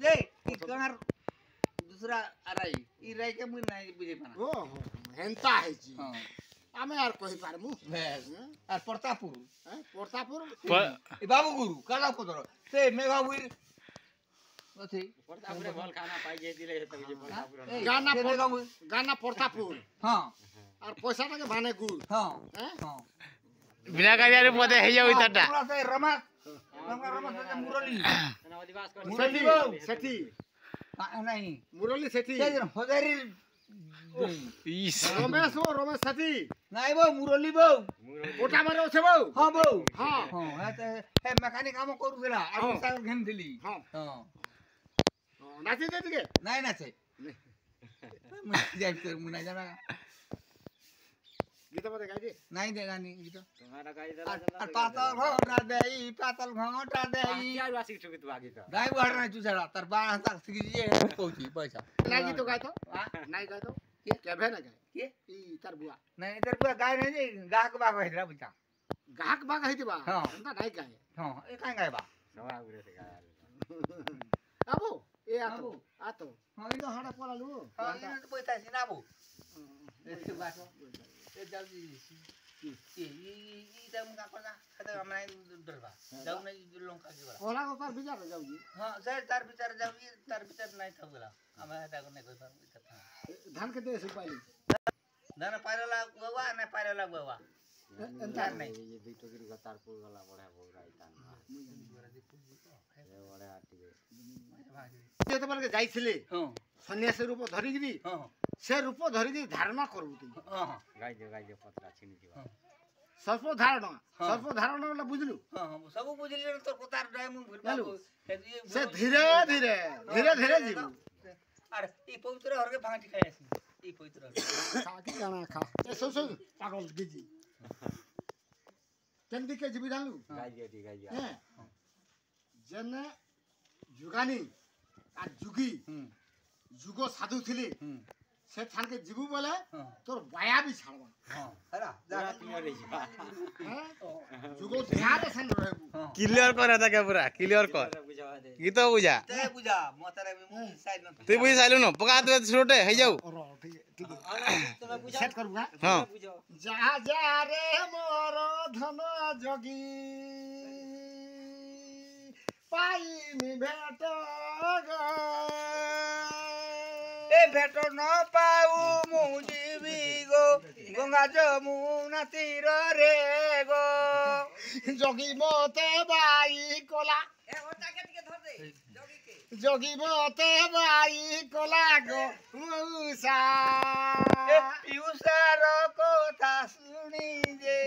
दे ई कहार दूसरा राई ई राई के मुई नाही बुझे पाना ओ हेंता है जी हां आमे यार कहि पारमु बेस আর প্রতাপপুর प्रतापपुर ई बाबू गुरु काला पदर से मेघावीर अथी प्रतापपुर भल खाना पाई जे दिले त जे प्रतापपुर गाना प्रतापपुर हां और पैसा के भाने गुड़ हां हां बिना कारियारे पदे हे जाउ इतटा पूरा से रमास रमास से मुरली आदिवास कर मुरली सेठी नहीं मुरली सेठी से हजारी इस रमेश सेठी नहीं बो मुरली बो कोठा मारे छे बो हां बो हां हां हे मैकेनिक काम करूला आ साल घेन दिली हां हां नाची दे दिके नहीं ना से मैं जाई कर मुना जाना गीत बता गाई दे नहीं देगा नहीं गीत तुम्हारा गाई दला और पातल घोटा देई पातल घोटा देई क्या वासी ठुकी तू आगे का गाय बाहर ना चुसड़ा तर 12 तक सीजे पहुंची पैसा ना गीत गाय तो नहीं गाय तो क्या भे ना गाय के ई तार बुआ नहीं इधर पूरा गाय नहीं जी गाहक बाग हैदरा बुझा गाहक बाग हइते बा हां ना नहीं गाय हां ए काई गाय बा सवा उरे से गाय आबो ए आतो आतो हां तो हाड़ा पलालु हां ये तो पैसा सिनाबो ए बाटो ए जल्दी ये तम का करना खता हमरा डरबा जाऊ नहीं लंका के बड़ा ओला को पर बिचार जाऊ जी हां सर तार विचार जाऊ तार विचार नहीं थगला हमें हटा को नहीं कोई पर धान के दे सुपाली धान पारेला गोवा नहीं पारेला गोवा अंतर नहीं ये दुई टोकरी का तारपुर वाला बड़ा बोरा इतान ए बड़ा आटी जे त बलके जाइथिले हां सन्यासी रूप धरिगिरी हां से रूप धरिगिरी धारणा करबुती हां गाई जो पतरा छिनी दिवा सर्प धारणा वाला बुझलु हां सब बुझली तो कोतार ड्राइव में भूल से धीरे धीरे जीवु अरे ई पवित्र हर के भांटी खाय छी ई पवित्र खा के गाना खा ए सो पागल गिजी केंदी के जीवी जानलु गाई जने जुगानी आ जुगी जुगो साधु थिली से थान के जीवु बोले तोर बाया भी छाड़बा हां हरा पूरा क्लियर है जीवा जुगो ध्यान सन रहबु क्लियर कर था क्या पूरा क्लियर कर बुझावा दे गीत बुझा ते बुझा मोतरे में साइड न तू बुझ साइलु न पका दे छोटे हे जाऊ ठीक है तुम्हें बुझा सेट करूंगा हां बुझाओ जा जा रे मोर धन जोगी पाई नि भेट ए भेटो न पाऊ मुजीबी गो गंगा जमुना तीर रे गो जोगी मोते बाई कोला ए ओटा के धर दे जोगी के जोगी मोते बाई कोला गो मुसा ए पिउसार कथा सुनी जे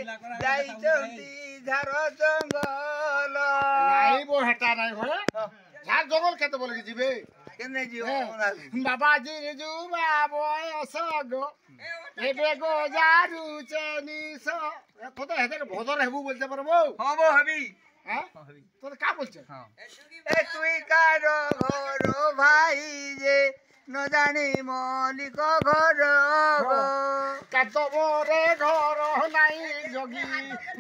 जाई चंदी झार जंगल नहीं वो हटा नहीं हो झार जंगल के तो बोले जीवे केने जियो बाबा जी जुबा बोय असगो एबे गो जारू चनिसो तो हेदे भोदर हेबू बोलते परबो हां वो हबी हैं तो का बोलछे हां ए तुई कारो घर भाई जे न जानी मलिक घर गो कातबरे घर नाही जोगी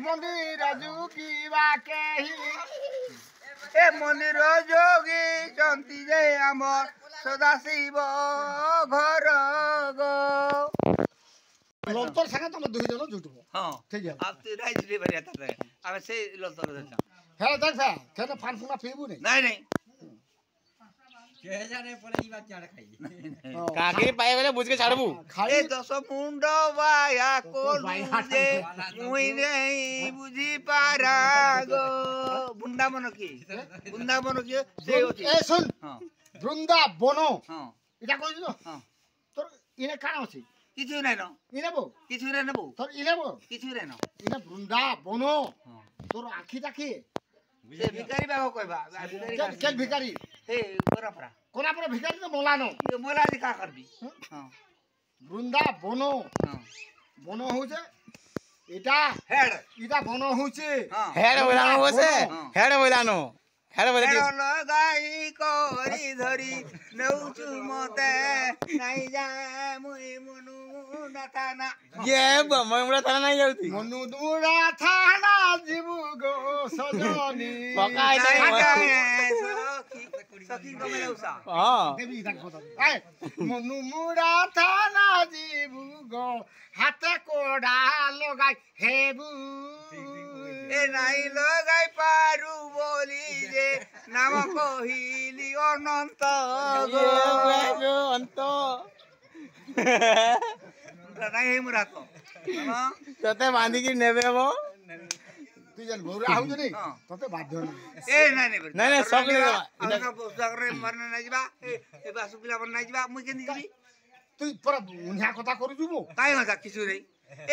मंदिर जुकीबा केही ए मंदिर जोगी चंती जे हमर सदाशिव घर गो लोतर संगे तुम दुई जन जुटबो हां ठीक है आप ते राइट ले भरिया था अब से लोतर दचा हे देख सा केने फान फुना पीबू नहीं नहीं के जाने पड़े ई बात जाने खाई काकी पाए वाले बुझ के छाड़बू ए दस मुंड वाया कोलू जे मुई नहीं बुझी पारा गो वृंदावन की से होती ए सुन हां बृंदा बनो हां इटा कहि दो हां तोर इने काना अछि किछु नै न इने बो किछु नै न बो तोर इने बो किछु नै न इने बृंदा बनो हां तोर आखी ताकी से भिखारी बाबा कहबा भिखारी के भिखारी हे परपरा कोना पर भिखारी तो मोलानो ये मोला जी का करबी हां बृंदा बनो हां बनो होছে এটা हेड এটা বনো হচ্ছে हां हेड बोलानो बसे हेड बोले हेड लगाई करी धरी नौचु मते नाही जाय मुई मनु नाताना ये हमरा थाना नहीं जाउती মনু দুরা থানা জীবু গো সজনী পকাই নাই नाही जाय सखी सखी गमेला उसा हां देवी इधर खोदा ए मनु मुड़ा थाना जीबू गो हाथे कोड़ा लगाई हेबू ए नाई लगाई पारू बोली जे नाम कहिली अनंत गो अंत नाई हे मुरा को तते बांधी की नेबे वो तू जन भौरा आउ जनी तते बाध्य नहीं ए नाई नाई नहीं सब ले अंका पुस्तकरे मरने ना जिबा ए बासुकिला बन ना जिबा मुई केनी जिबी तू पर उन्हा कथा करू जुबो काई होता किछु नहीं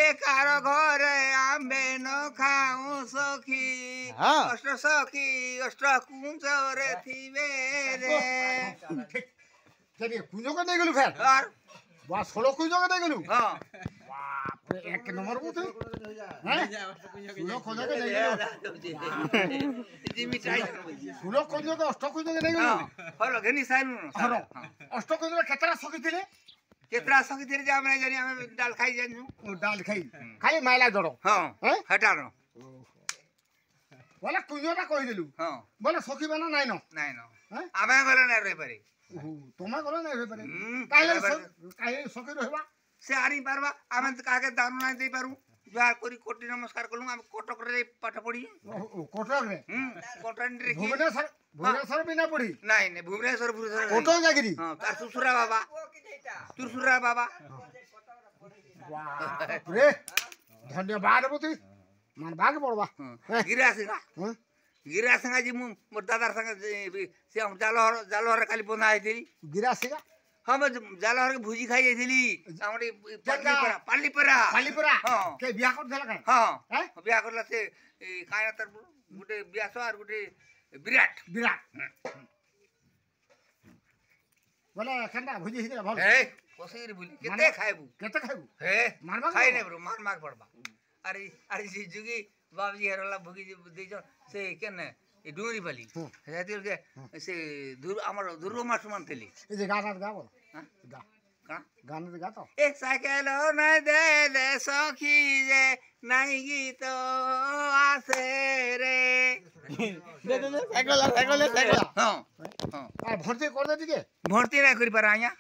ए कार घर आंबे न खाऊ सखी हाँ। अष्ट सखी अष्ट कुंज रे थिबे रे चलिए कुंजो का नहीं गेलु फेर और बा 16 कुंजो का नहीं गेलु हां बाप रे एक नंबर को थे हैं कुंजो खोजो के नहीं गेलु जिमी चाहि कुंजो कुंजो का अष्ट कुंजो के नहीं गेलु हां हलो घनी साइनु हरो अष्ट कुंजो केतरा सकी थिले केतरा सखी तेरे जा हमने जानी हमें दाल खाई जानू ओ डाल खाई खाली माइला जड़ो हां हैं हटानो बोला कुंजो का कहि देलु हां बोला सखी बना नहीं न नहीं न हैं आमे गले ना रे पारे तुम्हें गलो नहीं रे परे हम्म, काहे बराबर। काहे सखी रहबा से आरी पारबा आमे तो काके दान ना दे पारू जुआर कोरी कोटी नमस्कार कलु हम कोटक रे पाठ पढी कोटक रे कोटन रे की भुवनेश्वर बिना पड़ी नहीं नहीं भुवनेश्वर भुवनेश्वर कोटक जागिरी हां तार सुसुरा बाबा तुरसुरा बाबा बाप रे धन्यवाद बुती मन भाग पड़बा गिरा सिंगा हैं गिरा सिंगा जी मोर दादार संग से हम जालहर काली बंधा आइथिली गिरा सिगा हम जालहर के भुजी खाई आइथिली हमरे पालीपरा पालीपुरा हाँ। के बिया कर देला का हां हैं बिया करला से काया तर गुटे ब्यास और गुटे विराट विराट बोला खंडा भुजी हिला भल ए कोसीर बुली केते खाइबू केते खाइबू हे मारबा खाइ नै ब्रो मार पड़बा अरे अरे जी जुगी बाबूजी हरला भुगी दे जो से केने ए डूरी बली हेतिल के से दूर हमर दुर्गो मास मानतेली ए जे गाना गाबो हां गा का गाना तो गातो ए साइकेल न दे ले सखी जे नहीं गीत आसे रे दे साइकिल हां हां आ भर्ती कर दे दिके भर्ती ना करी पारा आया